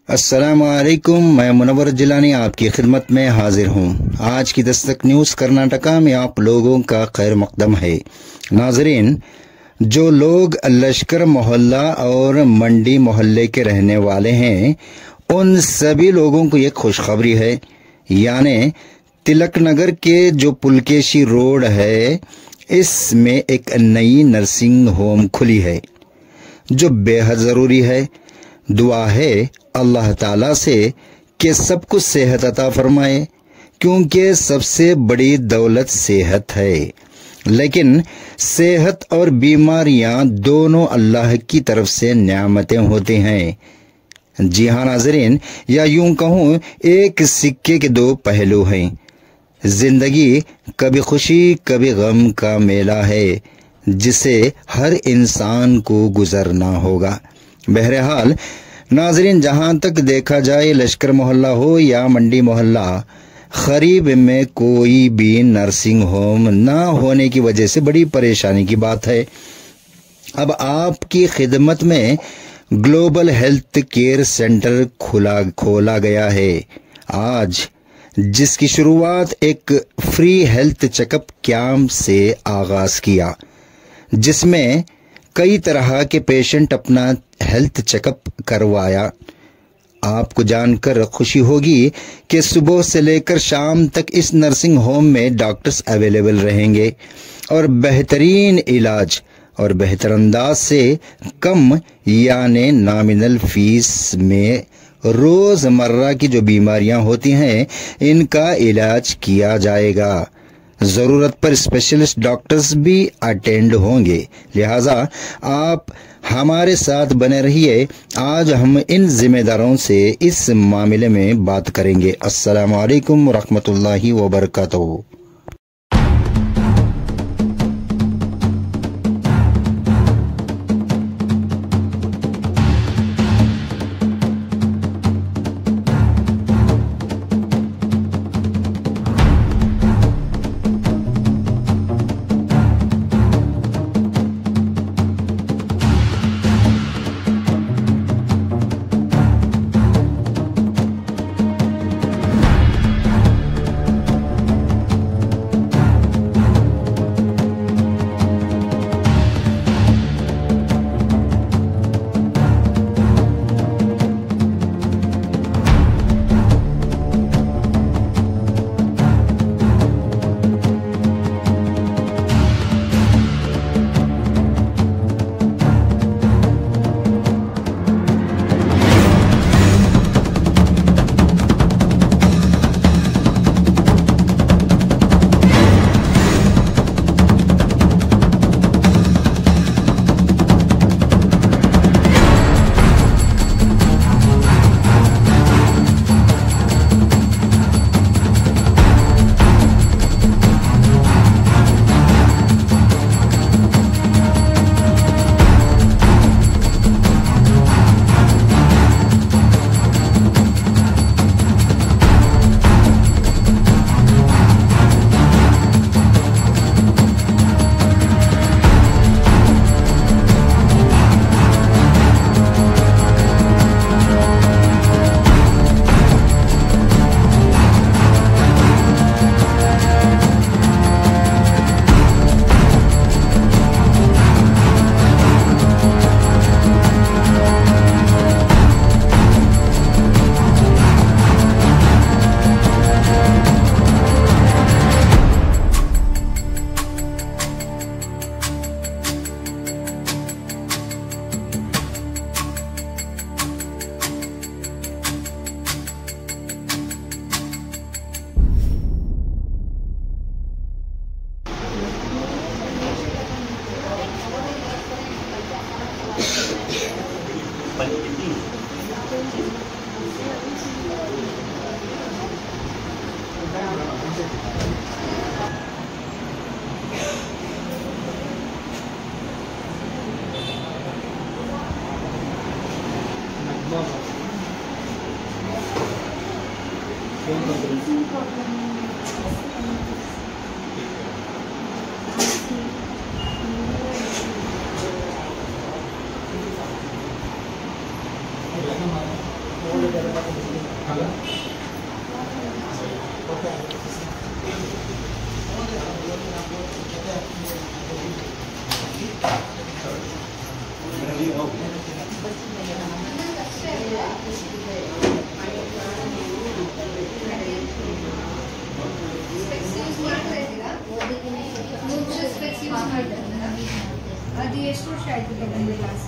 अस्सलाम वालेकुम। मैं मुनव्वर जिलानी आपकी खिदमत में हाजिर हूँ। आज की दस्तक न्यूज़ कर्नाटका में आप लोगों का खैर मकदम है। नाजरीन, जो लोग लश्कर मोहल्ला और मंडी मोहल्ले के रहने वाले हैं, उन सभी लोगों को एक खुशखबरी है। यानी तिलक नगर के जो पुलकेशी रोड है, इसमें एक नई नर्सिंग होम खुली है, जो बेहद ज़रूरी है। दुआ है अल्लाह ताला से कि सबको सेहत अता फरमाए, क्योंकि सबसे बड़ी दौलत सेहत है। लेकिन सेहत और बीमारियां दोनों अल्लाह की तरफ से नेमतें होती हैं। जी हाँ नाजरीन, या यूं कहूँ एक सिक्के के दो पहलू हैं। जिंदगी कभी खुशी कभी गम का मेला है, जिसे हर इंसान को गुजरना होगा। बहरहाल नाजरीन, जहां तक देखा जाए, लश्कर मोहल्ला हो या मंडी मोहल्ला, करीब में कोई भी नर्सिंग होम ना होने की वजह से बड़ी परेशानी की बात है। अब आपकी खिदमत में ग्लोबल हेल्थ केयर सेंटर खोला गया है आज, जिसकी शुरुआत एक फ्री हेल्थ चेकअप कैंप से आगाज किया, जिसमें कई तरह के पेशेंट अपना हेल्थ चेकअप करवाया। आपको जानकर खुशी होगी कि सुबह से लेकर शाम तक इस नर्सिंग होम में डॉक्टर्स अवेलेबल रहेंगे और बेहतरीन इलाज और बेहतर अंदाज से कम यानी नॉमिनल फीस में रोज़मर्रा की जो बीमारियां होती हैं, इनका इलाज किया जाएगा। ज़रूरत पर स्पेशलिस्ट डॉक्टर्स भी अटेंड होंगे। लिहाजा आप हमारे साथ बने रहिए। आज हम इन जिम्मेदारों से इस मामले में बात करेंगे। अस्सलाम वालेकुम व रहमतुल्लाहि व बरकातहू। ಎಷ್ಟು ವರ್ಷ ಆಯ್ತು ತಗೊಂಡು ಕ್ಲಾಸ್?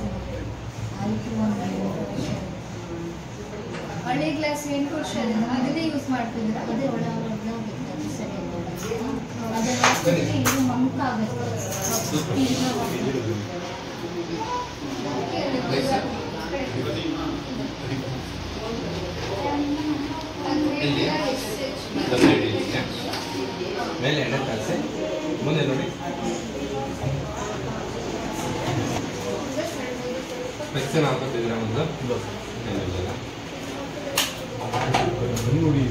ಹಳೆ ಕ್ಲಾಸ್ 8 ವರ್ಷ ಅದನ್ನೇ ಯೂಸ್ ಮಾಡ್ತಿದ್ದೀರಾ? ಅದೇ ಒಳ ಸರಿ ಅದನ್ನು ಇದು ಮಂಕಾಗುತ್ತೆ. ಮೇಲೆ ಎಣ್ಣೆ ಕಲಸಿ ಮುಂದೆ ನೋಡಿ ಮೆಕ್ಸಿನ್ ಹಾಕೋತಿದ್ರೆ ಒಂದು ನೋಡಿ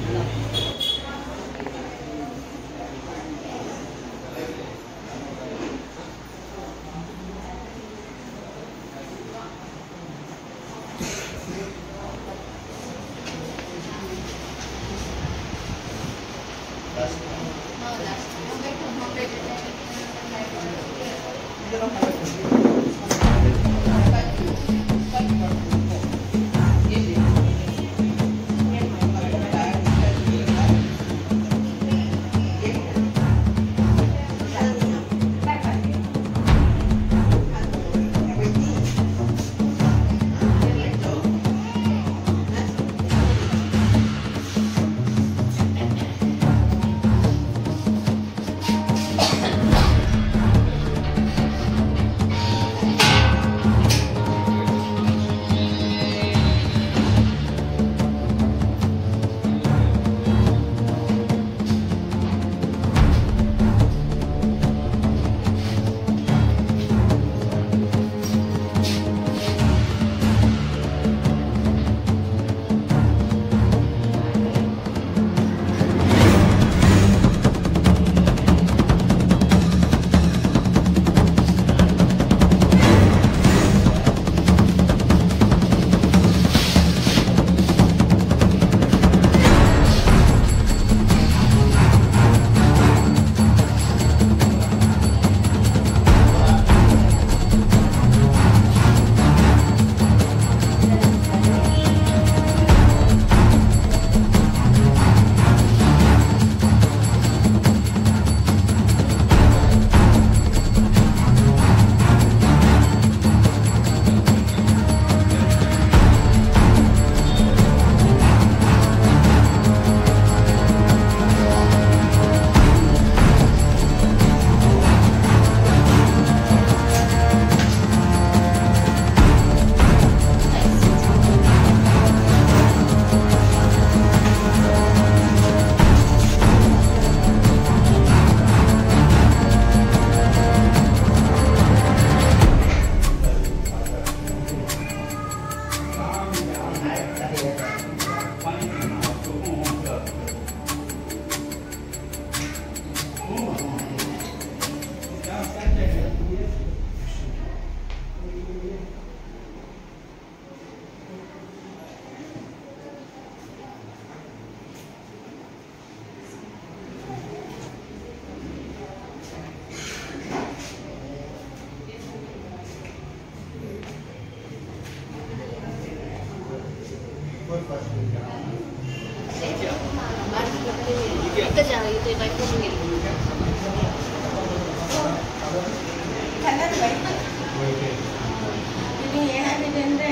ಏನಾಗಿದೆ ಅಂದರೆ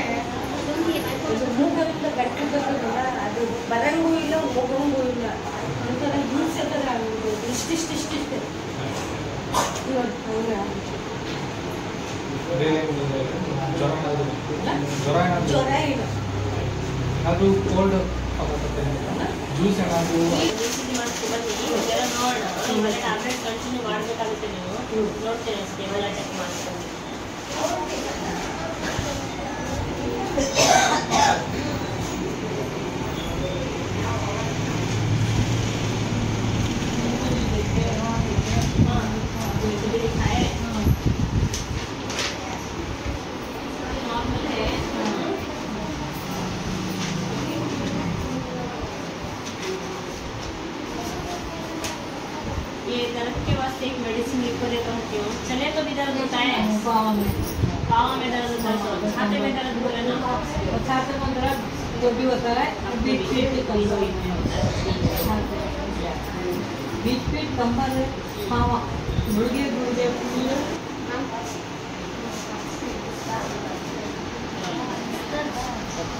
ಮೂಗರಿಂದ ಗಟ್ಟಿದ್ದಲ್ಲ, ಅದು ಬರಂಗೂ ಇಲ್ಲ ಹೋಗಂಗೂ ಇಲ್ಲ, ಒಂಥರ ಹಿಂಸೆ ಥರ ಆಗಿದೆ. ಇಷ್ಟಿಷ್ಟೇ ಜ್ವರ ಇಲ್ಲ. ಅದು ಕೋಲ್ಡ್ ಜ್ಯೂಸ್ ಏನಾದರೂ ಟ್ಯಾಬ್ಲೆಟ್ ಕಂಟಿನ್ಯೂ ಮಾಡಬೇಕಾಗುತ್ತೆ. ನೀವು ನೋಡ್ತೀರಾ ಸ್ಟೇಬಲ್ ಅಟ್ಯಾಕ್ ಮಾಡ್ಕೊಂಡು ये दर्द के वास्ते एक मेडिसिन लिख कर देता हूँ। क्यों चले तो भी दर्द होता है, पाँव में दर्द होता है, छाते में दर्द बोले ना, छाते में दर्द जो भी होता है, बीच पीठ कमर, हाँ गुड़गे ಬನ್ನಿ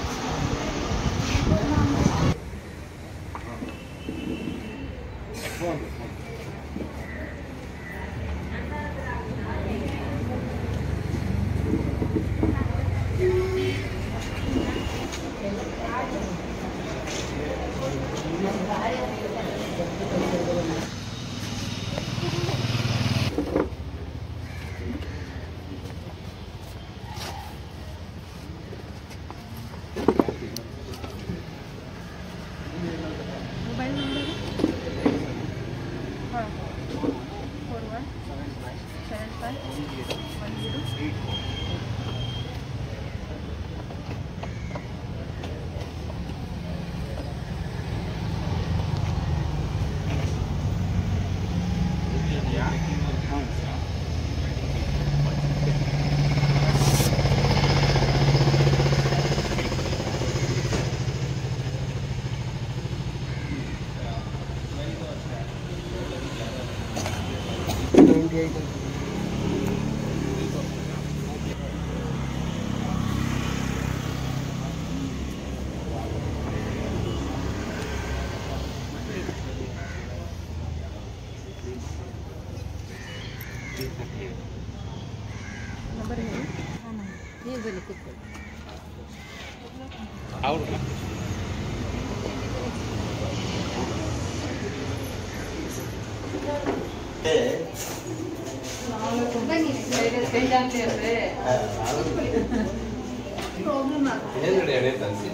ಪ್ರಾಬ್ಲಮ್ ಹಿಂದ್ಗಡೆ ಎಣ್ಣೆ ತರಿಸಿ.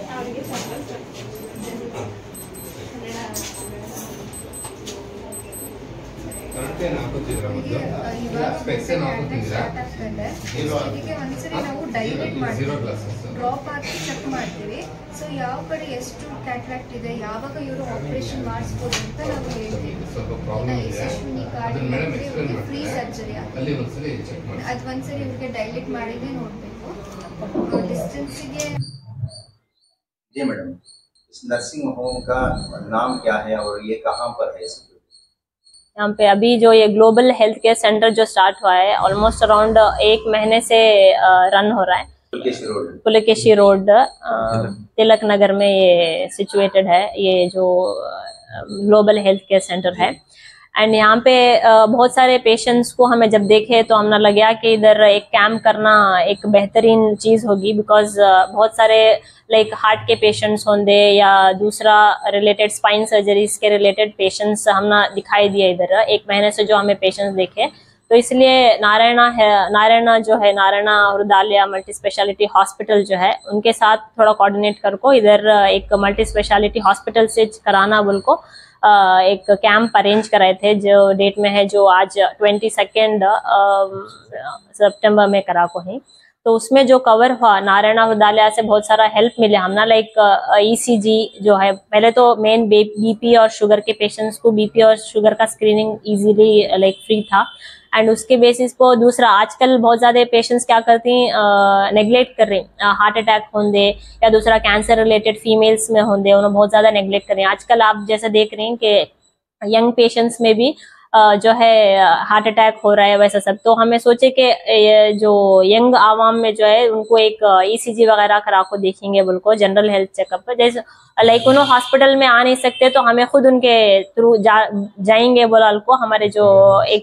ಕರೆಕ್ಟೇನು ಹಾಕೋತಿದ್ದೀರಾ ಮೊದಲು? ಸ್ಪೆಕ್ಸ್ ಏನು ಹಾಕೋತಿದ್ದೀರಾ? ಇದಕ್ಕೆ ಒಂದ್ಸರಿ ನಾವು ಡೈಲೇಟ್ ಮಾಡ್ತೀವಿ, ಡ್ರಾಪ್ ಹಾಕಿ ಚೆಕ್ ಮಾಡ್ತೀವಿ. ಸೊ ಯಾವ ಕಡೆ ಎಷ್ಟು ಕ್ಯಾಟ್ರಾಕ್ಟ್ ಇದೆ, ಯಾವಾಗ ಇವರು ಆಪರೇಷನ್ ಮಾಡಿಸ್ಬೋದು ಅಂತ ನಾವು ಹೇಳ್ತೀವಿ. ಸ್ವಲ್ಪ ಪ್ರಾಬ್ಲಮ್ ಇದೆ, ಅದನ್ನ ಮೇಡಮ್ ಎಕ್ಸ್ಪ್ಲೇನ್ ಮಾಡ್ತಾರೆ. ಫ್ರೀ ಸರ್ಜರಿ ಅಲ್ಲಿ ಒಂದ್ಸರಿ ಚೆಕ್ ಮಾಡಿ. ಅದು ಒಂದ್ಸರಿ ಇವ್ರಿಗೆ ಡೈಲೇಟ್ ಮಾಡಿದ್ರೆ ನೋಡಬೇಕು ಡಿಸ್ಟೆನ್ಸಿಗೆ. जी मैडम, इस नर्सिंग होम का नाम क्या है और ये कहाँ पर है? यहाँ पे अभी जो ये ग्लोबल हेल्थ केयर सेंटर जो स्टार्ट हुआ है ऑलमोस्ट अराउंड 1 महीने से रन हो रहा है। पुलकेशी रोड तिलक नगर में ये सिचुएटेड है, ये जो ग्लोबल हेल्थ केयर सेंटर है। एंड यहाँ पे बहुत सारे पेशेंट्स को हमें जब देखे तो हमने लगा कि इधर एक कैंप करना एक बेहतरीन चीज होगी, बिकॉज बहुत सारे लाइक हार्ट के पेशेंट्स होंगे या दूसरा रिलेटेड स्पाइन सर्जरीज के रिलेटेड पेशेंट्स हमने दिखाई दिए इधर 1 महीने से जो हमें पेशेंट्स देखे। तो इसलिए नारायणा जो है Narayana Hrudayalaya multi speciality hospital जो है उनके साथ थोड़ा कोऑर्डिनेट करको इधर एक मल्टी स्पेशलिटी हॉस्पिटल से कराना बोल को एक कैंप अरेंज कराए थे, जो डेट में है जो आज 22 सितंबर में करा को है। तो उसमें जो कवर हुआ नारायणा हृदयालय से बहुत सारा हेल्प मिले हमना, लाइक ईसीजी जो है, पहले तो मेन बीपी और शुगर के पेशेंट्स को बीपी और शुगर का स्क्रीनिंग इजीली लाइक फ्री था। एंड उसके बेसिस पर दूसरा आजकल बहुत ज्यादा पेशेंट्स क्या करती हैं, नेग्लेक्ट कर रहे हैं, हार्ट अटैक होंगे या दूसरा कैंसर रिलेटेड फीमेल्स में होंगे, उन्हें बहुत ज्यादा नेग्लेक्ट कर रहे हैं। आजकल आप जैसे देख रहे हैं कि यंग पेशेंट्स में भी जो है हार्ट अटैक हो रहा है वैसा सब। तो हमें सोचे कि जो यंग आवाम में जो है उनको एक ईसीजी वगैरह करा को देखेंगे बोल को जनरल हेल्थ चेकअप, जैसे लाइक उन्होंने हॉस्पिटल में आ नहीं सकते तो हमें खुद उनके थ्रू जाएंगे बोला को। हमारे जो एक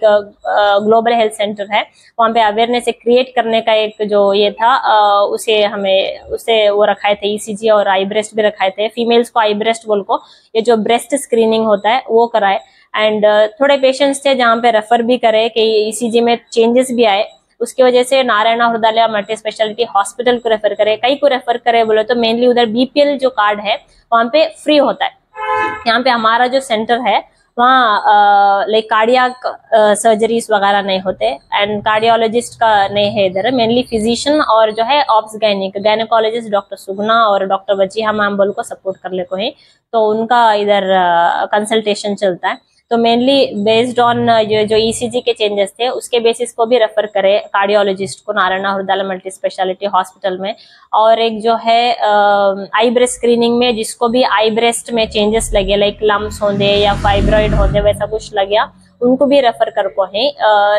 ग्लोबल हेल्थ सेंटर है वहाँ पे अवेयरनेस क्रिएट करने का एक जो ये था उसे वो रखाए थे ईसीजी और आई ब्रेस्ट भी रखाए थे। फीमेल्स को आई ब्रेस्ट बोल को ये जो ब्रेस्ट स्क्रीनिंग होता है वो कराए। एंड थोड़े पेशेंट्स थे जहाँ पे रेफर भी करे कि ईसीजी में चेंजेस भी आए, उसकी वजह से Narayana Hrudayalaya multi speciality hospital को रेफर करे। कई को रेफर करे बोले तो मेनली उधर बीपीएल जो कार्ड है वहाँ पे फ्री होता है। यहाँ पे हमारा जो सेंटर है वहाँ लाइक कार्डियक सर्जरीज वगैरह नहीं होते एंड कार्डियोलॉजिस्ट का नहीं है इधर, मेनली फिजिशियन और जो है ऑप्स गायनेकोलॉजिस्ट डॉक्टर सुगना और डॉक्टर वजीहा मैम बोल को सपोर्ट कर ले को है, तो उनका इधर कंसल्टेशन चलता है। तो मेनली बेस्ड ऑन जो ईसीजी के चेंजेस थे उसके बेसिस को भी रेफर करे कार्डियोलॉजिस्ट को Narayana Hrudayalaya multi speciality hospital में। और एक जो है आई ब्रेस्ट स्क्रीनिंग में जिसको भी आई ब्रेस्ट में चेंजेस लगे, लाइक लम्स होंगे या फाइब्रॉइड होंगे वैसा कुछ लग गया, उनको भी रेफर करको है,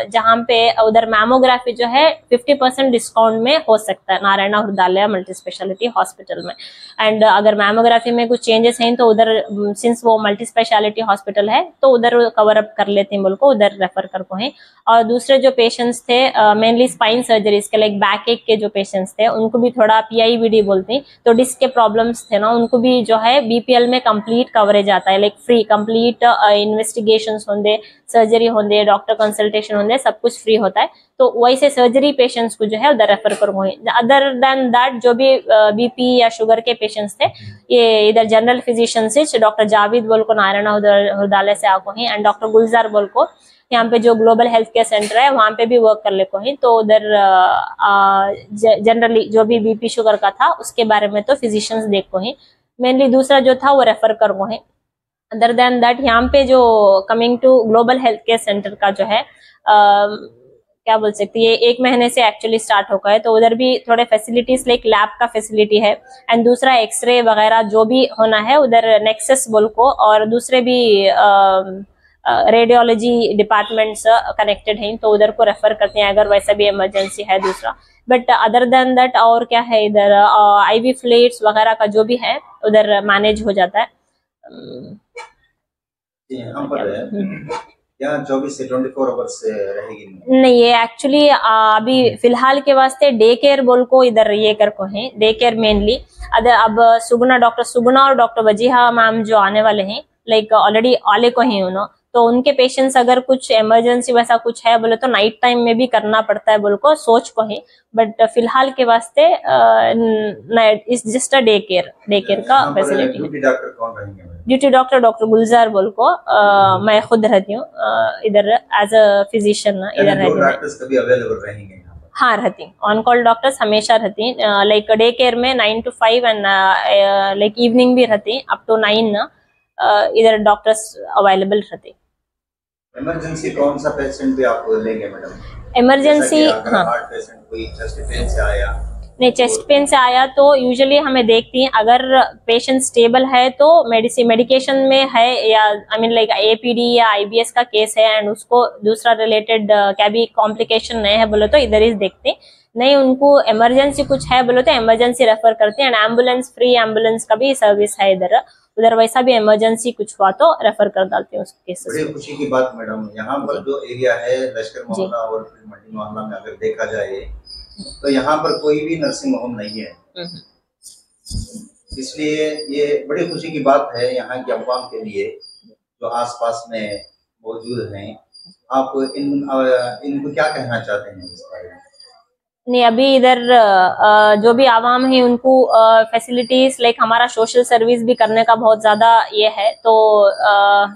जहाँ पे उधर मैमोग्राफी जो है 50% डिस्काउंट में हो सकता है Narayan Hrudayalaya multi speciality hospital में। एंड अगर मैमोग्राफी में कुछ चेंजेस हैं तो उधर सिंस वो मल्टी स्पेशलिटी हॉस्पिटल है तो उधर कवर अप कर लेते हैं बोल को उधर रेफर करको है। और दूसरे जो पेशेंट्स थे मेनली स्पाइन सर्जरीज के लाइक बैक एक के जो पेशेंट्स थे उनको भी थोड़ा PIBD बोलते हैं, तो डिस्क के प्रॉब्लम्स थे ना, उनको भी जो है BPL में कंप्लीट कवरेज आता है, लाइक फ्री कंप्लीट इन्वेस्टिगेशंस होंगे, सर्जरी होंगे, डॉक्टर कंसल्टेशन होंगे, सब कुछ फ्री होता है। तो वैसे सर्जरी पेशेंट्स को जो है उधर रेफर करो। अदर देन दैट जो भी BP या शुगर के पेशेंट्स थे ये इधर जनरल फिजिशियन से डॉक्टर जावेद बोल को नारायण हृदयालय से आको हैं, एंड डॉक्टर गुलजार बोल को यहाँ पे जो ग्लोबल हेल्थ केयर सेंटर है वहां पे भी वर्क कर ले को है। तो उधर जनरली जो भी BP शुगर का था उसके बारे में तो फिजिशियंस देख को है, मेनली दूसरा जो था वो रेफर कर को है। अदर देन दैट यहाँ पे जो coming to global health care centre का जो है क्या बोल सकते हैं, ये 1 महीने से एक्चुअली स्टार्ट होगा है, तो उधर भी थोड़े फैसिलिटीज लाइक लैब का फैसिलिटी है, एंड दूसरा एक्सरे वगैरह जो भी होना है उधर नेक्सस बोल को और दूसरे भी रेडियोलॉजी डिपार्टमेंट्स कनेक्टेड हैं, तो उधर को रेफर करते हैं अगर वैसा भी इमरजेंसी है दूसरा। बट अदर देन दैट और क्या है इधर IV फ्लूइड्स वगैरह का जो भी है उधर मैनेज हो जाता है। यहाँ पर यहाँ 24 से 24 आवर्स रहेगी नहीं, ये एक्चुअली अभी फिलहाल के वास्ते डे केयर बोल को इधर ये कर को है, डे केयर मेनली। अब सुगुना डॉक्टर सुगुना और डॉक्टर वजीहा मैम जो आने वाले हैं लाइक ऑलरेडी आले को हैं उन्होंने, तो उनके पेशेंट्स अगर कुछ इमरजेंसी वैसा कुछ है बोले तो नाइट टाइम में भी करना पड़ता है बोल को सोच को है। बट फिलहाल के वास्ते इस जस्ट अ डे केयर का फैसिलिटी। ड्यूटी डॉक्टर कौन रहेंगे? ड्यूटी डॉक्टर डॉक्टर गुलजार बोल को मैं खुद रहती हूँ इधर एज अ फिजिशियन इधर रहती हूँ। डॉक्टर्स कभी अवेलेबल रहेंगे यहाँ पर? हाँ रहती हूँ, ऑन कॉल डॉक्टर्स हमेशा रहती हैं, लाइक डे केयर में 9 to 5 एंड लाइक इवनिंग भी रहती अप टू 9 इधर डॉक्टर्स अवेलेबल रहते। इमरजेंसी कौन सा पेशेंट भी आप लेंगे मैडम? इमरजेंसी हाँ, हार्ट पेशेंट कोई चेस्ट पेन से आया, नहीं चेस्ट पेन से आया तो यूजुअली हमें देखती हैं अगर पेशेंट स्टेबल है तो मेडिकेशन में है या आई मीन लाइक APD या IBS का केस है एंड उसको दूसरा रिलेटेड क्या भी कॉम्प्लिकेशन नहीं है बोले तो इधर ही देखते हैं। नहीं उनको इमरजेंसी कुछ है बोले तो इमरजेंसी रेफर करते हैं, एंड एम्बुलेंस फ्री एम्बुलेंस का भी सर्विस है इधर। उधर वैसा भी इमरजेंसी कुछ हुआ तो रेफर कर डालते हैं उस केसेस। बड़ी खुशी की बात मैडम, यहाँ पर जो एरिया है लश्कर मोहल्ला और मंडी मोहल्ला में अगर देखा जाए तो यहाँ पर कोई भी नर्सिंग होम नहीं है, इसलिए ये बड़ी खुशी की बात है यहाँ की अवाम के लिए जो आसपास में मौजूद हैं। आप इनको क्या कहना चाहते हैं इस बारे में? नहीं अभी इधर जो भी आवाम है उनको फैसिलिटीज लाइक हमारा सोशल सर्विस भी करने का बहुत ज्यादा ये है, तो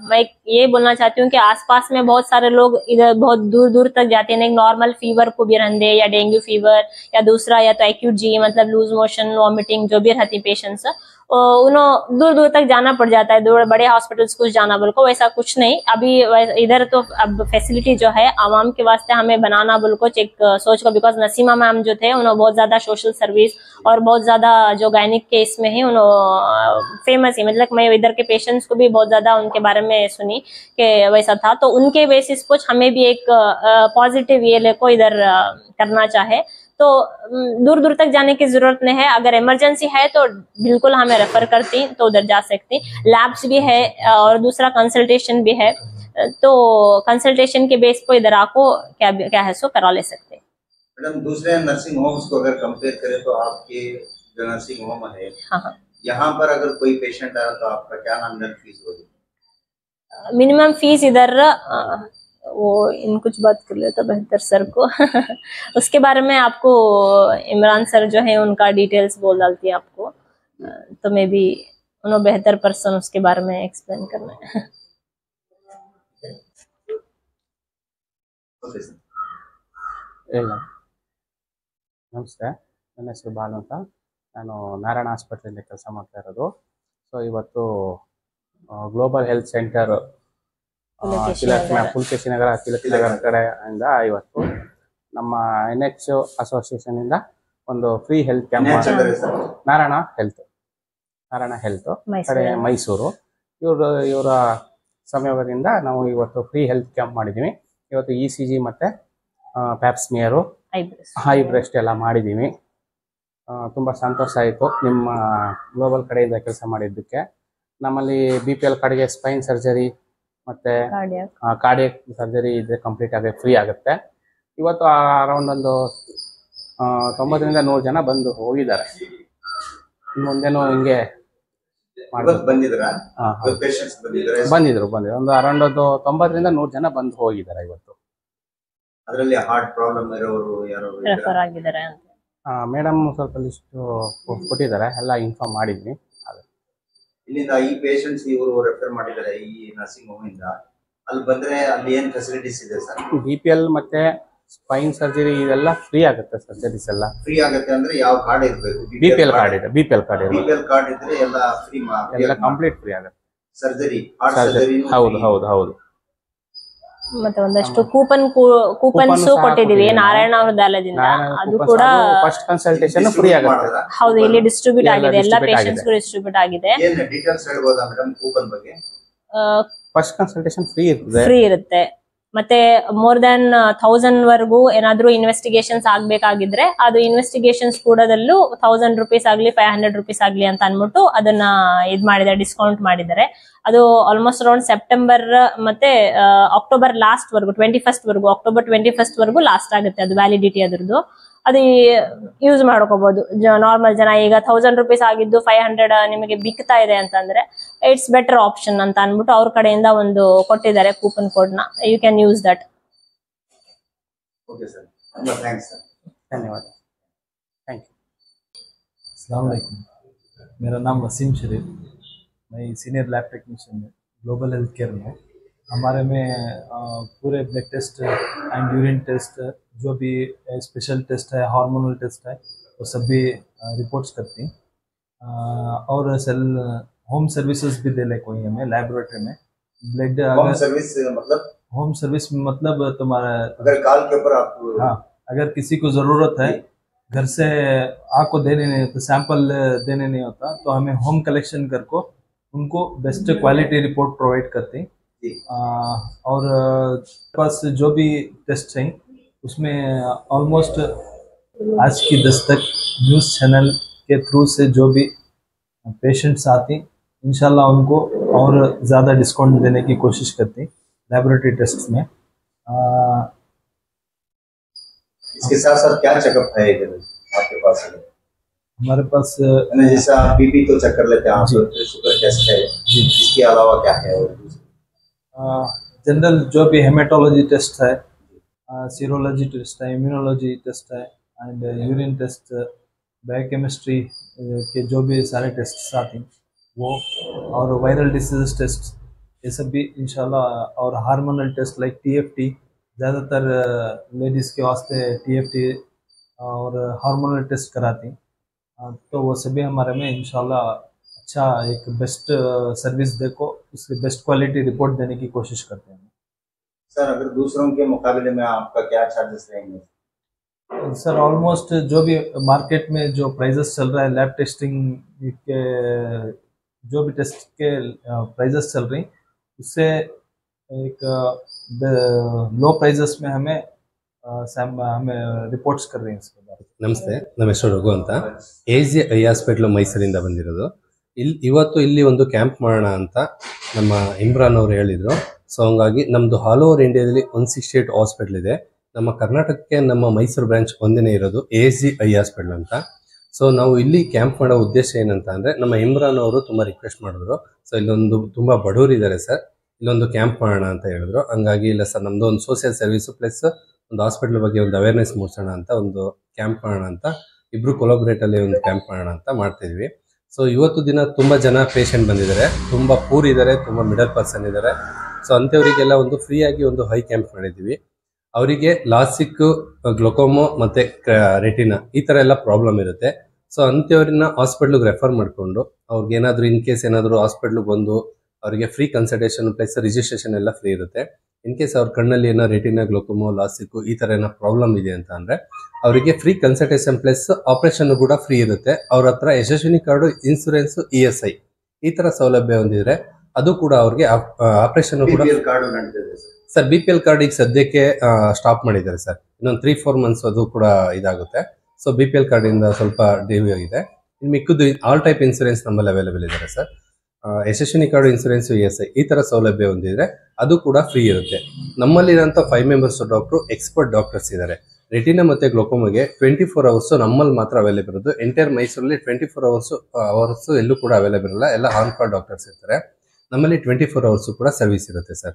मैं ये बोलना चाहती हूँ कि आसपास में बहुत सारे लोग इधर बहुत दूर दूर तक जाते हैं, नॉर्मल फीवर को भी रहते या डेंगू फीवर या दूसरा या तो एक्यूट जी मतलब लूज मोशन वॉमिटिंग जो भी रहती पेशेंट्स उन्होंने दूर दूर तक जाना पड़ जाता है, दूर बड़े हॉस्पिटल्स कुछ जाना बोल को वैसा कुछ नहीं। अभी इधर तो अब फैसिलिटी जो है आवाम के वास्ते हमें बनाना बोल को एक सोच को, बिकॉज नसीमा मैम जो थे उन्होंने बहुत ज्यादा सोशल सर्विस और बहुत ज्यादा जो गायनिक केस में है उन्होंने फेमस है, मतलब मैं इधर के पेशेंट्स को भी बहुत ज्यादा उनके बारे में सुनी कि वैसा था, तो उनके बेसिस कुछ हमें भी एक पॉजिटिव ये लेको इधर करना चाहे तो दूर दूर तक जाने की जरूरत नहीं है। अगर इमरजेंसी है तो बिल्कुल हमें रेफर करती तो उधर जा सकती, लैब्स भी है और दूसरा कंसल्टेशन भी है, तो कंसल्टेशन के बेस पर इधर आपको क्या है सो करा ले सकते हैं। मैडम दूसरे नर्सिंग होम्स को अगर कंपेयर करें तो आपके जो नर्सिंग होम है हाँ यहाँ पर अगर कोई पेशेंट आया तो आपका क्या नॉमिनल फीस होगी? मिनिमम फीस इधर वो इन कुछ बात कर लेता बेहतर सर को उसके बारे में आपको इमरान सर जो है उनका डिटेल्स बोल डालती है आपको, तो मे बी उन्होंने बेहतर पर्सन उसके बारे में एक्सप्लेन करना है। ನಮಸ್ತೆ, ನನ್ನ ಹೆಸರು ಬಾಲು ಅಂತ. ನಾನು ನಾರಾಯಣ ಆಸ್ಪತ್ರೆಯಲ್ಲಿ ಕೆಲಸ ಮಾಡ್ತಾ ಇರೋದು. ಸೊ ಇವತ್ತು global health centre Pulakeshi Nagar Tilak Nagar ಕಡೆಯಿಂದ ಇವತ್ತು ನಮ್ಮ NH ಅಸೋಸಿಯೇಷನ್ ಇಂದ ಒಂದು free health camp Narayana Health ಕಡೆ ಮೈಸೂರು. ಇವರ ಸಮಯದಿಂದ ನಾವು ಇವತ್ತು ಫ್ರೀ ಹೆಲ್ತ್ ಕ್ಯಾಂಪ್ ಮಾಡಿದ್ದೀವಿ. ಇವತ್ತು ECG ಮತ್ತು ಪ್ಯಾಪ್ಸ್ಮಿಯರು, ಹೈ ಬ್ರೆಸ್ಟ್ ಎಲ್ಲ ಮಾಡಿದ್ದೀವಿ. ತುಂಬ ಸಂತೋಷ ಆಯಿತು ನಿಮ್ಮ ಗ್ಲೋಬಲ್ ಕಡೆಯಿಂದ ಕೆಲಸ ಮಾಡಿದ್ದಕ್ಕೆ. ನಮ್ಮಲ್ಲಿ BPL ಕಾರ್ಡ್ಗೆ ಸ್ಪೈನ್ ಸರ್ಜರಿ ಮತ್ತು ಕಾರ್ಡಿಯಕ್ ಸರ್ಜರಿ ಇದ್ರೆ ಕಂಪ್ಲೀಟ್ ಆಗಿ ಫ್ರೀ ಆಗುತ್ತೆ. ಇವತ್ತು ಅರೌಂಡ್ ಒಂದು 90ರಿಂದ 100 ಜನ ಬಂದು ಹೋಗಿದ್ದಾರೆ. ಮುಂದೆನೂ ಹಿಂಗೆ ಬಂದಿದ್ರು ಒಂದು ಅರೌಂಡ್ ಒಂದು 90ರಿಂದ 100 ಜನ ಬಂದು ಹೋಗಿದ್ದಾರೆ ಇವತ್ತು. ಅದರಲ್ಲಿ ಹಾರ್ಟ್ ಪ್ರಾಬ್ಲಮ್ ಇರೋರು ಯಾರು ಆಗಿದ್ದಾರೆ ಅಂತ ಮೇಡಮ್ ಸ್ವಲ್ಪ ಲಿಸ್ಟ್ ಕೊಟ್ಟಿದ್ದಾರೆ, ಎಲ್ಲ ಇನ್ಫಾರ್ಮ್ ಮಾಡಿದ್ವಿ. ಇಲ್ಲಿಂದ ಈ ಪೇಷಂಟ್ಸ್ ಇವರು ರೆಫರ್ ಮಾಡಿದ್ದಾರೆ ಈ ನರ್ಸಿಂಗ್ ಹೋಮ್ ಇಂದ. ಅಲ್ಲಿ ಬಂದ್ರೆ ಅಲ್ಲಿ ಏನ್ ಫೆಸಿಲಿಟೀಸ್ ಇದೆ ಸರ್? BPL ಮತ್ತೆ ಸ್ಪೈನ್ ಸರ್ಜರಿ ಇದೆಲ್ಲ ಫ್ರೀ ಆಗುತ್ತೆ. ಸರ್ಜರೀಸ್ ಎಲ್ಲ ಫ್ರೀ ಆಗುತ್ತೆ ಅಂದ್ರೆ ಯಾವ ಕಾರ್ಡ್ ಇರಬೇಕು? BPL ಕಾರ್ಡ್ ಇದೆ. BPL ಕಾರ್ಡ್ ಇದ್ರೆ ಎಲ್ಲ ಫ್ರೀ, ಎಲ್ಲ ಕಂಪ್ಲೀಟ್ ಫ್ರೀ ಆಗುತ್ತೆ. Surgery, heart surgery. ಹೌದು. ಮತ್ತೆ ಒಂದಷ್ಟು ಕೂಪನ್ಸ್ ಕೊಟ್ಟಿದೀವಿ ನಾರಾಯಣ ಹೃದಯಾಲಯದಿಂದ. ಅದು ಕೂಡ ಫಸ್ಟ್ ಕನ್ಸಲ್ಟೇಷನ್ ಫ್ರೀ ಆಗುತ್ತೆ. ಹೌದು, ಇಲ್ಲಿ ಡಿಸ್ಟ್ರಿಬ್ಯೂಟ್ ಆಗಿದೆ, ಎಲ್ಲ ಪೇಷಂಟ್ಸ್ ಡಿಸ್ಟ್ರಿಬ್ಯೂಟ್ ಆಗಿದೆ. ಏನು ಡೀಟೇಲ್ಸ್ ಹೇಳ್ಬೋದಾ ಮೇಡಮ್ ಕೂಪನ್ ಬಗ್ಗೆ? ಫಸ್ಟ್ ಕನ್ಸಲ್ಟೇಷನ್ ಫ್ರೀ ಇರುತ್ತೆ. ಮತ್ತೆ ಮೋರ್ ದನ್ 1000 ವರೆಗೂ ಏನಾದ್ರೂ ಇನ್ವೆಸ್ಟಿಗೇಷನ್ಸ್ ಆಗ್ಬೇಕಾಗಿದ್ರೆ ಅದು ಇನ್ವೆಸ್ಟಿಗೇಷನ್ಸ್ ಕೂಡದಲ್ಲೂ 1000 ರೂಪೀಸ್ ಆಗ್ಲಿ 500 ರೂಪೀಸ್ ಆಗ್ಲಿ ಅಂತ ಅನ್ಬಿಟ್ಟು ಅದನ್ನ ಮಾಡಿದ್ದಾರೆ, ಡಿಸ್ಕೌಂಟ್ ಮಾಡಿದ್ದಾರೆ. ಅದು ಆಲ್ಮೋಸ್ಟ್ ಅರೌಂಡ್ ಸೆಪ್ಟೆಂಬರ್ ಮತ್ತೆ ಅಕ್ಟೋಬರ್ ಲಾಸ್ಟ್ ವರ್ಗು, ಅಕ್ಟೋಬರ್ 21st ವರ್ಗು ಲಾಸ್ಟ್ ಆಗುತ್ತೆ ಅದು ವ್ಯಾಲಿಡಿಟಿ ಅದ್ರದ್ದು. ಅದು ಯೂಸ್ ಮಾಡ್ಕೋಬಹುದು ನಾರ್ಮಲ್ ಜನ. ಈಗ 1000 ರೂಪೀಸ್ ಆಗಿದ್ದು 500 ನಿಮಗೆ ಬಿಕ್ತಾ ಇದೆ ಅಂತಂದ್ರೆ ಇಟ್ಸ್ ಬೆಟರ್ ಆಪ್ಷನ್ ಅಂತ ಅನ್ಬಿಟ್ಟು ಅವ್ರ ಕಡೆಯಿಂದ ಒಂದು ಕೊಟ್ಟಿದ್ದಾರೆ ಕೂಪನ್ ಕೋಡ್ ನ. You can use that. धन्यवाद. Thank you. अस्सलाम वालेकुम. मेरा नाम वसीम शरीफ, मैं सीनियर लैब टेक्नीशियन हूँ ग्लोबल हेल्थ केयर में. हमारे में पूरे blood test and urine test, जो भी स्पेशल टेस्ट है, हार्मोनल टेस्ट है, वो सभी रिपोर्ट्स करती हैं. और सेल होम सर्विसेज भी दे ले कोई हमें लैबोरेटरी में. ब्लड होम सर्विस मतलब तुम्हारा अगर कॉल के ऊपर आप, हाँ, अगर किसी को ज़रूरत है घर से आपको देने नहीं होता, सैंपल देने नहीं होता, तो हमें होम कलेक्शन करके उनको बेस्ट क्वालिटी रिपोर्ट प्रोवाइड करते हैं. और पास जो भी टेस्ट हैं उसमें ऑलमोस्ट आज की दस्तक न्यूज़ चैनल के थ्रू से जो भी पेशेंट्स आते हैं इंशाल्लाह उनको और ज़्यादा डिस्काउंट देने की कोशिश करते हैं लैबोरेटरी टेस्ट में. इसके साथ साथ क्या चेकअप है इधर आपके पास? हमारे पास जैसा बीपी तो चेक कर लेते हैं आप, शुगर टेस्ट है, इसके अलावा क्या है? जनरल जो भी हेमेटोलॉजी टेस्ट है, सीरोलॉजी टेस्ट है, इम्यूनोलॉजी टेस्ट है, एंड यूरिन टेस्ट, बायोकेमिस्ट्री के जो भी सारे टेस्ट आते हैं वो, और वायरल डिसीज टेस्ट ये सब भी इंशाल्लाह. और हार्मोनल टेस्ट लाइक TFT, ज़्यादातर लेडीज़ के वास्ते TFT और हार्मोनल टेस्ट कराती हैं. तो वो सभी हमारे में इंशाल्लाह अच्छा एक बेस्ट सर्विस देखो, उसकी बेस्ट क्वालिटी रिपोर्ट देने की कोशिश करते हैं. सर अगर दूसरों के मुकाबले में आपका क्या चार्जेस रहेंगे? सर ऑलमोस्ट जो भी मार्केट में जो प्राइजेस चल रहा है लैब टेस्टिंग के, जो भी टेस्ट के प्राइजेस चल रही उससे एक लो प्राइजेस में हमें रिपोर्ट्स कर रही हैं इसके बारे में. ನಮಸ್ತೆ, ನಮ್ಮ ಹೆಸರು ರಘು ಅಂತ. AG ಐ ಹಾಸ್ಪಿಟ್ಲು ಮೈಸೂರಿಂದ ಬಂದಿರೋದು. ಇವತ್ತು ಇಲ್ಲಿ ಒಂದು ಕ್ಯಾಂಪ್ ಮಾಡೋಣ ಅಂತ ನಮ್ಮ ಇಮ್ರಾನ್ ಅವರು ಹೇಳಿದರು. ಸೊ ಹಂಗಾಗಿ ನಮ್ಮದು ಆಲ್ ಓವರ್ ಇಂಡಿಯಾದಲ್ಲಿ 168 ಹಾಸ್ಪಿಟ್ಲ್ ಇದೆ. ನಮ್ಮ ಕರ್ನಾಟಕಕ್ಕೆ ನಮ್ಮ ಮೈಸೂರು ಬ್ರಾಂಚ್ ಒಂದೇ ಇರೋದು AG ಐ ಹಾಸ್ಪಿಟ್ಲ್ ಅಂತ. ಸೊ ನಾವು ಇಲ್ಲಿ ಕ್ಯಾಂಪ್ ಮಾಡೋ ಉದ್ದೇಶ ಏನಂತ ಅಂದರೆ, ನಮ್ಮ ಇಮ್ರಾನ್ ಅವರು ತುಂಬ ರಿಕ್ವೆಸ್ಟ್ ಮಾಡಿದ್ರು. ಸೊ ಇಲ್ಲೊಂದು ತುಂಬ ಬಡವರು ಇದ್ದಾರೆ ಸರ್, ಇಲ್ಲೊಂದು ಕ್ಯಾಂಪ್ ಮಾಡೋಣ ಅಂತ ಹೇಳಿದ್ರು. ಹಂಗಾಗಿ ಇಲ್ಲ ಸರ್ ನಮ್ಮದು ಒಂದು ಸೋಷಿಯಲ್ ಸರ್ವಿಸು ಪ್ಲಸ್ ಒಂದು ಹಾಸ್ಪಿಟ್ಲ್ ಬಗ್ಗೆ ಒಂದು ಅವೇರ್ನೆಸ್ ಮೂಡಿಸೋಣ ಅಂತ ಒಂದು ಕ್ಯಾಂಪ್ ಮಾಡೋಣ ಅಂತ ಇಬ್ಬರು ಕೊಲಾಬ್ರೇಟಲ್ಲಿ ಒಂದು ಕ್ಯಾಂಪ್ ಮಾಡೋಣ ಅಂತ ಮಾಡ್ತಿದ್ವಿ. ಸೊ ಇವತ್ತು ದಿನ ತುಂಬ ಜನ ಪೇಷಂಟ್ ಬಂದಿದ್ದಾರೆ, ತುಂಬ ಪೂರ್ ಇದ್ದಾರೆ, ತುಂಬ ಮಿಡಲ್ ಪರ್ಸನ್ ಇದ್ದಾರೆ. ಸೊ ಅಂಥವರಿಗೆಲ್ಲ ಒಂದು ಫ್ರೀಯಾಗಿ ಒಂದು ಹೈ ಕ್ಯಾಂಪ್ ಮಾಡಿದ್ದೀವಿ. ಅವರಿಗೆ ಲಾಸಿಕ್, ಗ್ಲೋಕೋಮೋ ಮತ್ತು ರೆಟಿನಾ ಈ ಥರ ಎಲ್ಲ ಪ್ರಾಬ್ಲಮ್ ಇರುತ್ತೆ. ಸೊ ಅಂಥವ್ರನ್ನ ಹಾಸ್ಪಿಟ್ಲಿಗೆ ರೆಫರ್ ಮಾಡಿಕೊಂಡು ಅವ್ರಿಗೇನಾದರೂ ಇನ್ ಕೇಸ್ ಏನಾದರೂ ಹಾಸ್ಪಿಟ್ಲಿಗೆ ಬಂದು ಅವರಿಗೆ ಫ್ರೀ ಕನ್ಸಲ್ಟೇಷನ್ ಪ್ಲಸ್ ರಿಜಿಸ್ಟ್ರೇಷನ್ ಎಲ್ಲ ಫ್ರೀ ಇರುತ್ತೆ. ಇನ್ ಕೇಸ್ ಅವ್ರ ಕಣ್ಣಲ್ಲಿ ಏನೋ ರೆಟಿನಾ, ಗ್ಲೋಕೋಮೋ, ಲಾಸಿಕ್ಕು ಈ ಥರ ಏನೋ ಪ್ರಾಬ್ಲಮ್ ಇದೆ ಅಂತ ಅಂದರೆ ಅವರಿಗೆ ಫ್ರೀ ಕನ್ಸಲ್ಟೇಷನ್ ಪ್ಲಸ್ ಆಪರೇಷನ್ ಕೂಡ ಫ್ರೀ ಇರುತ್ತೆ. ಅವ್ರ ಹತ್ರ ಯಶಸ್ವಿನಿ ಕಾರ್ಡು, ಇನ್ಸೂರೆನ್ಸು, ESI ಈ ಥರ ಸೌಲಭ್ಯ ಹೊಂದಿದ್ರೆ ಅದು ಕೂಡ ಅವ್ರಿಗೆ ಆಪರೇಷನ್ ಕೂಡ ಕಾರ್ಡ್ ನಡೀತದೆ ಸರ್. BPL ಕಾರ್ಡ್ ಈಗ ಸದ್ಯಕ್ಕೆ ಸ್ಟಾಪ್ ಮಾಡಿದ್ದಾರೆ ಸರ್. ಇನ್ನೊಂದು 3-4 ಮಂತ್ಸ್ ಅದು ಕೂಡ ಇದಾಗುತ್ತೆ. ಸೊ BPL ಕಾರ್ಡ್ ಇಂದ ಸ್ವಲ್ಪ ಡಿವಿ ಆಗಿದೆ. ಇನ್ನು ಮಿಕ್ಕದ್ದು ಆಲ್ ಟೈಪ್ ಇನ್ಸೂರೆನ್ಸ್ ನಮ್ಮಲ್ಲಿ ಅವೈಲೇಬಲ್ ಇದ್ದಾರೆ sir. Yashaswini card insurance ESI ಈ ತರ ಸೌಲಭ್ಯ ಹೊಂದಿದ್ರೆ ಅದು ಕೂಡ ಫ್ರೀ ಇರುತ್ತೆ. ನಮ್ಮಲ್ಲಿರೋಂಥ 5 ಮೆಂಬರ್ಸ್ ಡಾಕ್ಟ್ರು ಎಕ್ಸ್ಪರ್ಟ್ ಡಾಕ್ಟರ್ಸ್ ಇದ್ದಾರೆ. ರೆಟಿನಾ ಮತ್ತೆ ಗ್ಲೋಕೋಮಾಗೆ 24 ಅವರ್ಸ್ ನಮ್ಮಲ್ಲಿ ಮಾತ್ರ ಅವೈಲೇಬಲ್ ಇರೋದು. ಎಂಟೈರ್ ಮೈಸೂರಲ್ಲಿ 24 ಅವರ್ಸ್ ಎಲ್ಲೂ ಕೂಡ ಅವೈಲೇಬಲ್ ಇಲ್ಲ. ಎಲ್ಲ ಆನ್ ಕಾಲ್ ಡಾಕ್ಟರ್ಸ್ ಇರ್ತಾರೆ. ನಮ್ಮಲ್ಲಿ 24 ಅವರ್ಸ್ ಕೂಡ ಸರ್ವಿಸ್ ಇರುತ್ತೆ ಸರ್.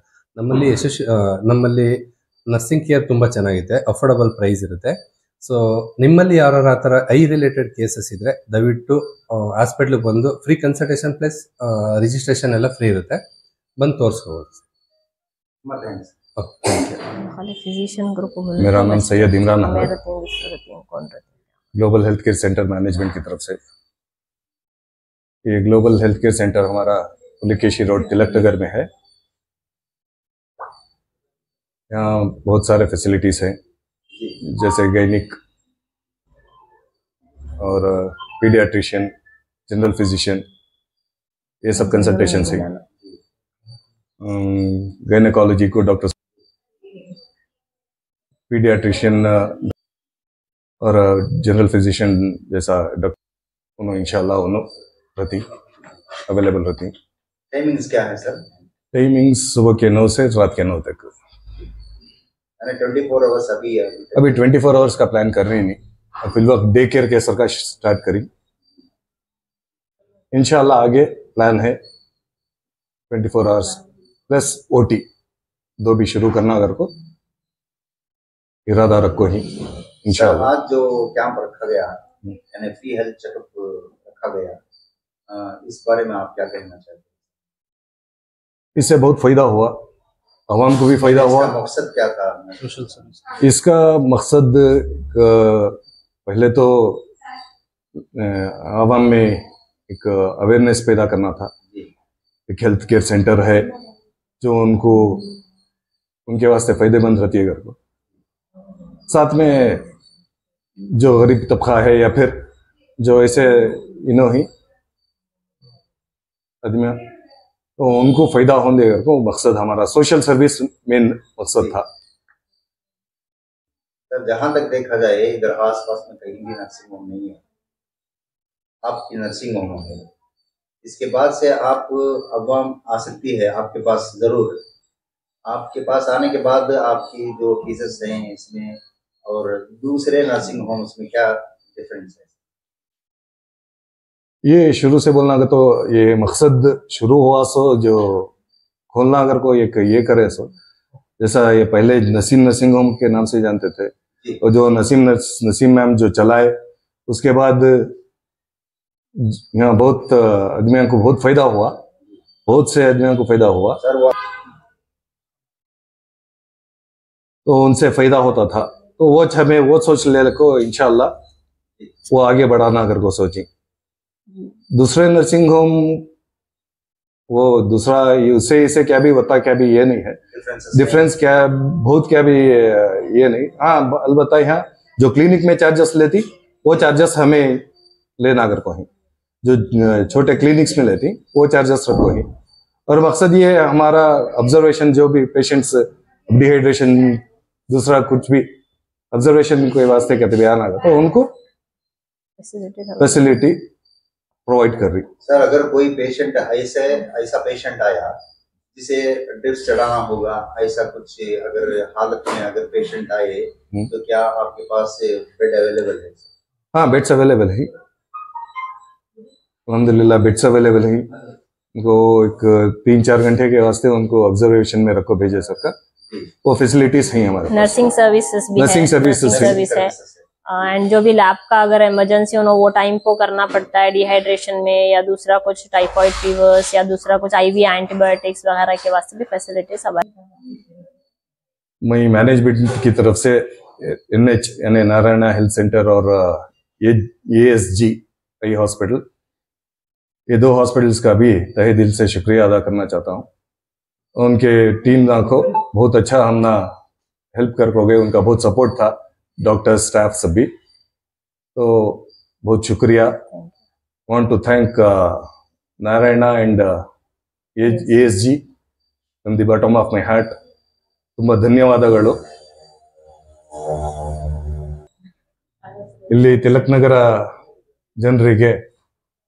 ನಮ್ಮಲ್ಲಿ ನರ್ಸಿಂಗ್ ಕೇರ್ ತುಂಬಾ ಚೆನ್ನಾಗಿದೆ, ಅಫೋರ್ಡಬಲ್ ಪ್ರೈಸ್ ಇರುತ್ತೆ. ಸೊ ನಿಮ್ಮಲ್ಲಿ ಯಾರು ಆ ಥರ ಐ ರಿಲೇಟೆಡ್ ಕೇಸಸ್ ಇದ್ರೆ ದಯವಿಟ್ಟು ಹಾಸ್ಪಿಟ್ಲಿಗೆ ಬಂದು ಫ್ರೀ ಕನ್ಸಲ್ಟೇಷನ್ ಪ್ಲಸ್ ರಿಜಿಸ್ಟ್ರೇಷನ್ ಎಲ್ಲ ಫ್ರೀ ಇರುತ್ತೆ, ಬಂದು ತೋರಿಸ್ಕೋಬೋದು. मेरा नाम Syed Imran Ahmed, global health care centre management की तरफ से। ये ग्लोबल हेल्थ केयर सेंटर हमारा पुलिकेशी रोड तिलक नगर में है। यहाँ बहुत सारे फैसिलिटीज हैं, जैसे गैनिक और पीडियाट्रिशियन, जनरल फिजिशियन, ये सब कंसल्टेशन है। गायनेकोलॉजी को डॉक्टर, पीडियाट्रिशियन और जनरल फिजिशियन जैसा डॉक्टर उन्होंने इंशाल्लाह उन्होंने रहती अवेलेबल रहती। टाइमिंग्स क्या है सर? टाइमिंग्स सुबह के 9 से रात के 9 तक। 24 आवर्स अभी 24 आवर्स का प्लान कर रही नहीं, फिलहाल डे केयर के सर का स्टार्ट करी। इंशाल्लाह आगे प्लान है 24 आवर्स प्लस OT दो भी शुरू करना अगर को इरादा रखो ही इंशाल्लाह। आज जो कैंप रखा गया यानी फ्री हेल्थ चेकअप रखा गया, इस बारे में आप क्या कहना चाहते हैं? इससे बहुत फायदा हुआ, आवाम को भी फायदा हुआ। मकसद क्या था सोशल सर्विस? इसका मकसद पहले तो आवाम में एक अवेयरनेस पैदा करना था। एक हेल्थ केयर सेंटर है जो उनको उनके वास्ते फायदेमंद रहती है घर को। साथ में जो गरीब तबका है या फिर जो ऐसे इनो ही आदमी तो उनको फायदा होने घर को मकसद हमारा सोशल सर्विस मेन मकसद था। सर जहां तक देखा जाए इधर आसपास में कहीं भी नर्सिंग होम नहीं है, आपकी नर्सिंग होम है। इसके बाद से आप अवाम आ सकती है आपके पास जरूर। आपके पास आने के बाद आपकी जो फीसेस हैं इसमें और दूसरे नर्सिंग होम्स में क्या डिफरेंस है? ये शुरू से बोलना अगर तो ये मकसद शुरू हुआ सो जो खोलना अगर को ये करे सो, जैसा ये पहले नसीम नर्सिंग होम के नाम से जानते थे और जो नसीम मैम जो चलाए उसके बाद यहाँ बहुत आदमियों को बहुत फायदा हुआ, बहुत से आदमियों को फायदा हुआ तो उनसे फायदा होता था। तो हमें वो सोच ले को इंशाल्लाह वो आगे बढ़ाना अगर को सोची। दूसरे नर्सिंग होम वो दूसरा उससे इसे क्या भी बता क्या भी ये नहीं है डिफरेंस क्या बहुत क्या भी ये नहीं। हाँ अलबत्ता यहाँ जो क्लिनिक में चार्जेस लेती वो चार्जेस हमें लेना अगर को ही, जो छोटे क्लिनिक्स में लेती वो चार्जेस रखो ही। और मकसद ये है हमारा ऑब्जर्वेशन जो भी पेशेंट्स डिहाइड्रेशन दूसरा कुछ भी ऑब्जर्वेशन के वास्ते कहते भी आना तो उनको फैसिलिटी प्रोवाइड कर रही। सर अगर कोई पेशेंट ऐसा पेशेंट आया जिसे ड्रिप्स चढ़ाना होगा, ऐसा कुछ अगर हालत में अगर पेशेंट आए तो क्या आपके पास बेड अवेलेबल है? हाँ बेड्स अवेलेबल है, अल्हम्दुलिल्लाह बेड्स अवेलेबल है। उनको एक 3-4 घंटे के वास्ते उनको ऑब्जर्वेशन में रखो भेजे सबका वो फैसिलिटीज हैं हमारे। नर्सिंग सर्विसेज भी नर्सिंग सर्विसेज है एंड जो भी लैब का अगर इमरजेंसी हो वो टाइम को करना पड़ता है डिहाइड्रेशन में या दूसरा कुछ टाइफाइड फीवर्स या दूसरा कुछ IV एंटीबायोटिक्स वगैरह के वास्ते भी फैसिलिटीज अवेलेबल। मैं मैनेजमेंट की तरफ से NH यानी नारायणा हेल्थ सेंटर और ASG हॉस्पिटल ये 2 हॉस्पिटल्स का भी तहे दिल से शुक्रिया अदा करना चाहता हूँ। उनके टीम को बहुत अच्छा हमने हेल्प कर गए, उनका बहुत सपोर्ट था, डॉक्टर स्टाफ सब भी, तो बहुत शुक्रिया। Want to thank Narayana and ASG from the bottom of my heart ತುಂಬಾ ಧನ್ಯವಾದಗಳು. ಇಲ್ಲಿ ತಿಲಕ್ ನಗರ ಜನರಿಗೆ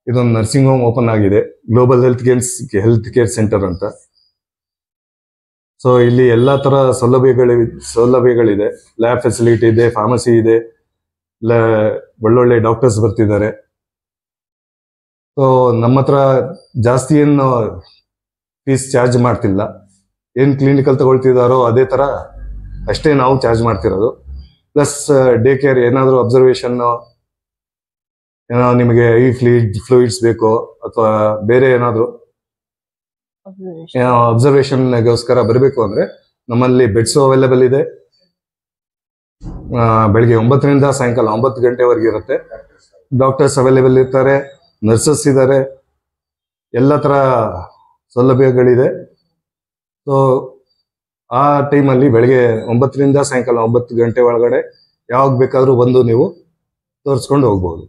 ಇದೊಂದು ನರ್ಸಿಂಗ್ ಹೋಮ್ ಓಪನ್ ಆಗಿದೆ, ಗ್ಲೋಬಲ್ ಹೆಲ್ತ್ ಕೇರ್ ಸೆಂಟರ್ ಅಂತ. ಸೊ ಇಲ್ಲಿ ಎಲ್ಲಾ ತರ ಸೌಲಭ್ಯಗಳಿದೆ. ಲ್ಯಾಬ್ ಫೆಸಿಲಿಟಿ ಇದೆ, ಫಾರ್ಮಸಿ ಇದೆ, ಒಳ್ಳೊಳ್ಳೆ ಡಾಕ್ಟರ್ಸ್ ಬರ್ತಿದ್ದಾರೆ. ಸೊ ನಮ್ಮ ಹತ್ರ ಜಾಸ್ತಿ ಏನು ಫೀಸ್ ಚಾರ್ಜ್ ಮಾಡ್ತಿಲ್ಲ. ಏನ್ ಕ್ಲಿನಿಕಲ್ ತಗೊಳ್ತಿದಾರೋ ಅದೇ ತರ ಅಷ್ಟೇ ನಾವು ಚಾರ್ಜ್ ಮಾಡ್ತಿರೋದು. ಪ್ಲಸ್ ಡೇ ಕೇರ್ ಏನಾದ್ರು ಅಬ್ಸರ್ವೇಷನ್, ಏನೋ ನಿಮಗೆ ಈ ಫ್ಲೂಯಿಡ್ಸ್ ಬೇಕೋ ಅಥವಾ ಬೇರೆ ಏನಾದ್ರು ಅಬ್ಸರ್ವೇಷನ್ಗೋಸ್ಕರ ಬರಬೇಕು ಅಂದ್ರೆ ನಮ್ಮಲ್ಲಿ ಬೆಡ್ಸ್ ಅವೈಲೇಬಲ್ ಇದೆ. ಬೆಳಿಗ್ಗೆ 9ರಿಂದ ಸಾಯಂಕಾಲ 9 ಗಂಟೆವರೆಗೆ ಇರುತ್ತೆ. ಡಾಕ್ಟರ್ಸ್ ಅವೈಲೇಬಲ್ ಇರ್ತಾರೆ, ನರ್ಸಸ್ ಇದ್ದಾರೆ, ಎಲ್ಲ ತರ ಸೌಲಭ್ಯಗಳಿದೆ. ಸೊ ಆ ಟೈಮಲ್ಲಿ ಬೆಳಿಗ್ಗೆ 9ರಿಂದ ಸಾಯಂಕಾಲ 9 ಗಂಟೆ ಒಳಗಡೆ ಯಾವಾಗ ಬೇಕಾದ್ರೂ ಬಂದು ನೀವು ತೋರಿಸ್ಕೊಂಡು ಹೋಗ್ಬೋದು.